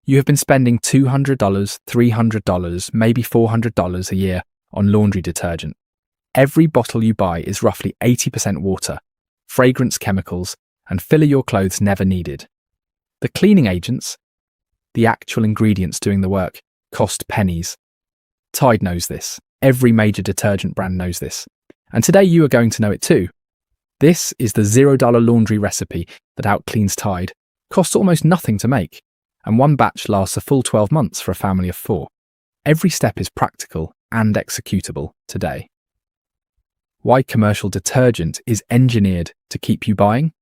You have been spending $200, $300, maybe $400 a year on laundry detergent. Every bottle you buy is roughly 80% water, fragrance chemicals, and filler your clothes never needed. The cleaning agents, the actual ingredients doing the work, cost pennies. Tide knows this. Every major detergent brand knows this. And today you are going to know it too. This is the $0 laundry recipe that outcleans Tide. Costs almost nothing to make, and one batch lasts a full 12 months for a family of 4. Every step is practical and executable today. Why commercial detergent is engineered to keep you buying?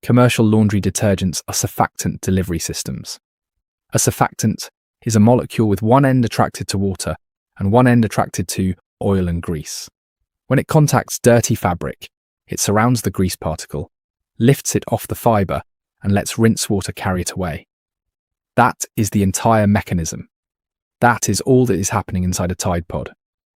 Commercial laundry detergents are surfactant delivery systems. A surfactant is a molecule with one end attracted to water and one end attracted to oil and grease. When it contacts dirty fabric, it surrounds the grease particle, lifts it off the fibre, and lets rinse water carry it away. That is the entire mechanism. That is all that is happening inside a Tide Pod.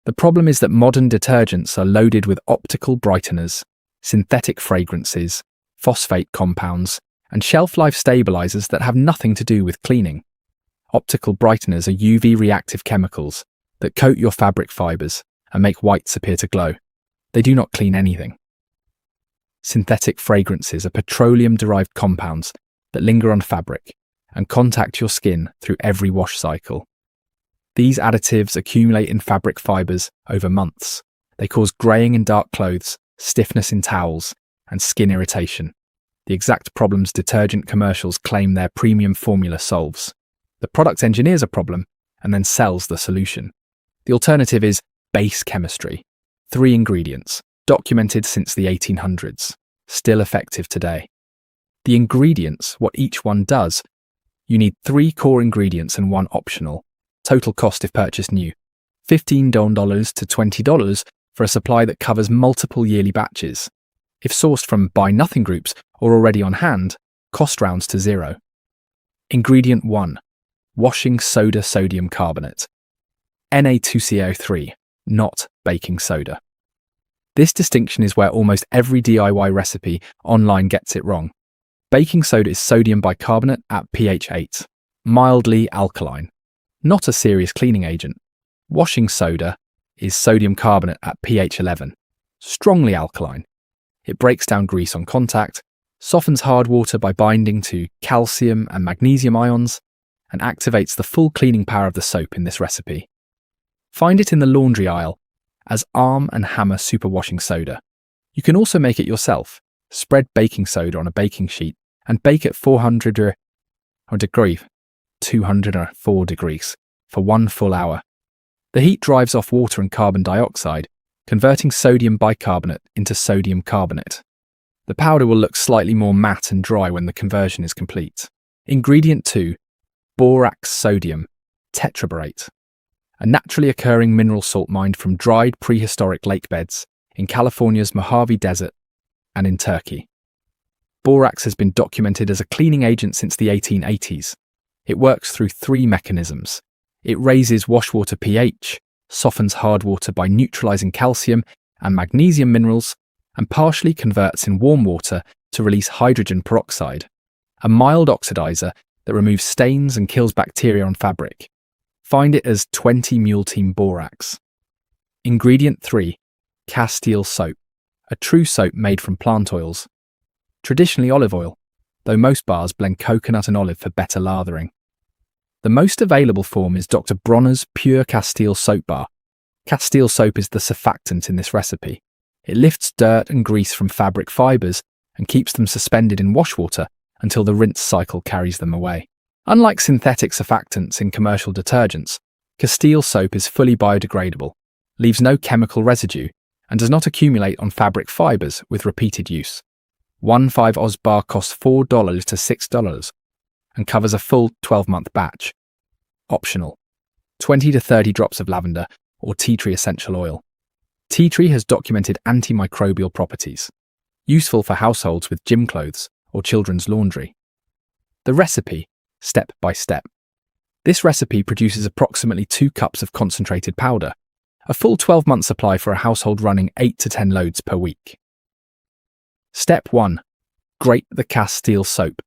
The problem is that modern detergents are loaded with optical brighteners, synthetic fragrances, phosphate compounds, and shelf-life stabilizers that have nothing to do with cleaning. Optical brighteners are UV-reactive chemicals that coat your fabric fibers and make whites appear to glow. They do not clean anything. Synthetic fragrances are petroleum-derived compounds that linger on fabric and contact your skin through every wash cycle. These additives accumulate in fabric fibers over months. They cause greying in dark clothes, stiffness in towels, and skin irritation. The exact problems detergent commercials claim their premium formula solves. The product engineers a problem and then sells the solution. The alternative is base chemistry. 3 ingredients, documented since the 1800s, still effective today. The ingredients, what each one does, you need 3 core ingredients and 1 optional. Total cost if purchased new, $15 to $20 for a supply that covers multiple yearly batches. If sourced from buy nothing groups or already on hand, cost rounds to 0. Ingredient 1, washing soda sodium carbonate, Na2CO3, not baking soda. This distinction is where almost every DIY recipe online gets it wrong. Baking soda is sodium bicarbonate at pH 8, mildly alkaline, not a serious cleaning agent. Washing soda is sodium carbonate at pH 11, strongly alkaline. It breaks down grease on contact, softens hard water by binding to calcium and magnesium ions, and activates the full cleaning power of the soap in this recipe. Find it in the laundry aisle as Arm & Hammer superwashing soda. You can also make it yourself. Spread baking soda on a baking sheet and bake at 204 degrees for 1 full hour. The heat drives off water and carbon dioxide, converting sodium bicarbonate into sodium carbonate. The powder will look slightly more matte and dry when the conversion is complete. Ingredient 2, borax sodium tetraborate, a naturally occurring mineral salt mined from dried prehistoric lake beds in California's Mojave Desert and in Turkey. Borax has been documented as a cleaning agent since the 1880s. It works through 3 mechanisms. It raises washwater pH, softens hard water by neutralizing calcium and magnesium minerals, and partially converts in warm water to release hydrogen peroxide, a mild oxidizer that removes stains and kills bacteria on fabric. Find it as 20 Mule Team Borax. Ingredient 3, Castile soap, a true soap made from plant oils. Traditionally olive oil, though most bars blend coconut and olive for better lathering. The most available form is Dr. Bronner's Pure Castile Soap Bar. Castile soap is the surfactant in this recipe. It lifts dirt and grease from fabric fibers and keeps them suspended in wash water until the rinse cycle carries them away. Unlike synthetic surfactants in commercial detergents, Castile soap is fully biodegradable, leaves no chemical residue, and does not accumulate on fabric fibers with repeated use. 1 5-Oz bar costs $4 to $6 and covers a full 12-month batch. Optional, 20 to 30 drops of lavender or tea tree essential oil. Tea tree has documented antimicrobial properties, useful for households with gym clothes or children's laundry. The recipe, step by step. This recipe produces approximately 2 cups of concentrated powder, a full 12-month supply for a household running 8 to 10 loads per week. Step 1. Grate the Castile soap.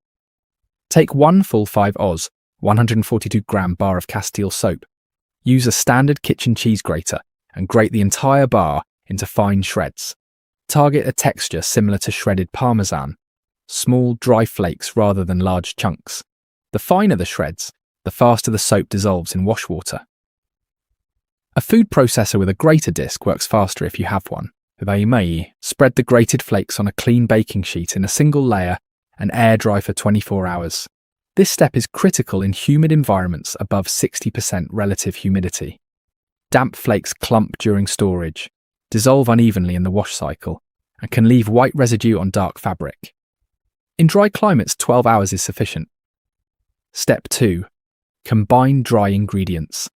Take 1 full 5-Oz, 142-gram bar of Castile soap. Use a standard kitchen cheese grater and grate the entire bar into fine shreds. Target a texture similar to shredded Parmesan, small, dry flakes rather than large chunks. The finer the shreds, the faster the soap dissolves in wash water. A food processor with a grater disc works faster if you have one. Spread the grated flakes on a clean baking sheet in a single layer and air dry for 24 hours. This step is critical in humid environments above 60% relative humidity. Damp flakes clump during storage, dissolve unevenly in the wash cycle, and can leave white residue on dark fabric. In dry climates, 12 hours is sufficient. Step 2. Combine dry ingredients.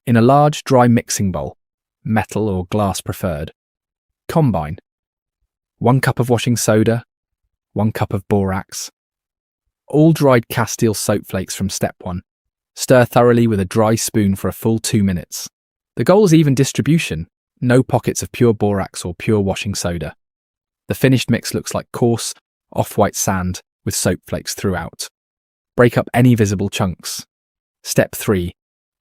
In a large dry mixing bowl, metal or glass preferred, combine 1 cup of washing soda, 1 cup of borax, all dried Castile soap flakes from step 1. Stir thoroughly with a dry spoon for a full 2 minutes. The goal is even distribution, no pockets of pure borax or pure washing soda. The finished mix looks like coarse, off-white sand with soap flakes throughout. Break up any visible chunks. Step 3.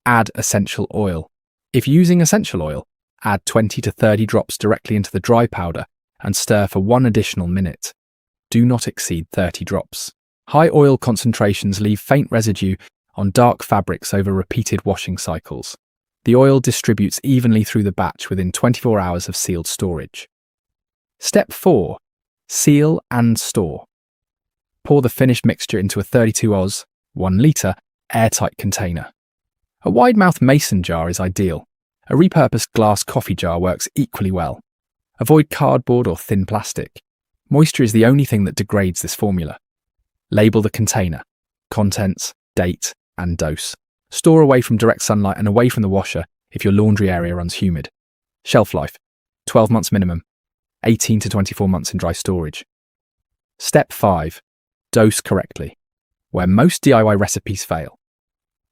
Add essential oil. If using essential oil, add 20 to 30 drops directly into the dry powder and stir for 1 additional minute. Do not exceed 30 drops. High oil concentrations leave faint residue on dark fabrics over repeated washing cycles. The oil distributes evenly through the batch within 24 hours of sealed storage. Step 4. Seal and store. Pour the finished mixture into a 32 oz, 1 litre, airtight container. A wide-mouth mason jar is ideal. A repurposed glass coffee jar works equally well. Avoid cardboard or thin plastic. Moisture is the only thing that degrades this formula. Label the container, contents, date, and dose. Store away from direct sunlight and away from the washer if your laundry area runs humid. Shelf life, 12 months minimum, 18 to 24 months in dry storage. Step 5. Dose correctly. Where most DIY recipes fail.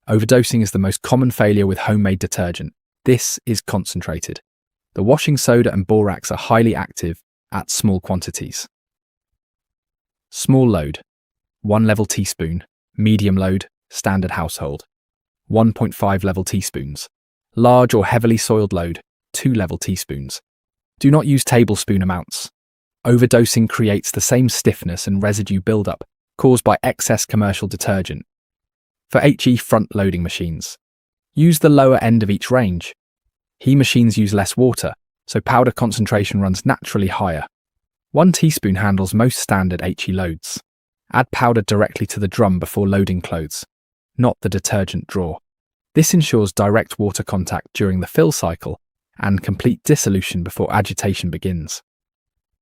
Overdosing is the most common failure with homemade detergent. This is concentrated. The washing soda and borax are highly active at small quantities. Small load, 1 level teaspoon. Medium load, standard household, 1.5 level teaspoons. Large or heavily soiled load, 2 level teaspoons. Do not use tablespoon amounts. Overdosing creates the same stiffness and residue buildup caused by excess commercial detergent. For HE front-loading machines, use the lower end of each range. HE machines use less water, so powder concentration runs naturally higher. 1 teaspoon handles most standard HE loads. Add powder directly to the drum before loading clothes, not the detergent drawer. This ensures direct water contact during the fill cycle and complete dissolution before agitation begins.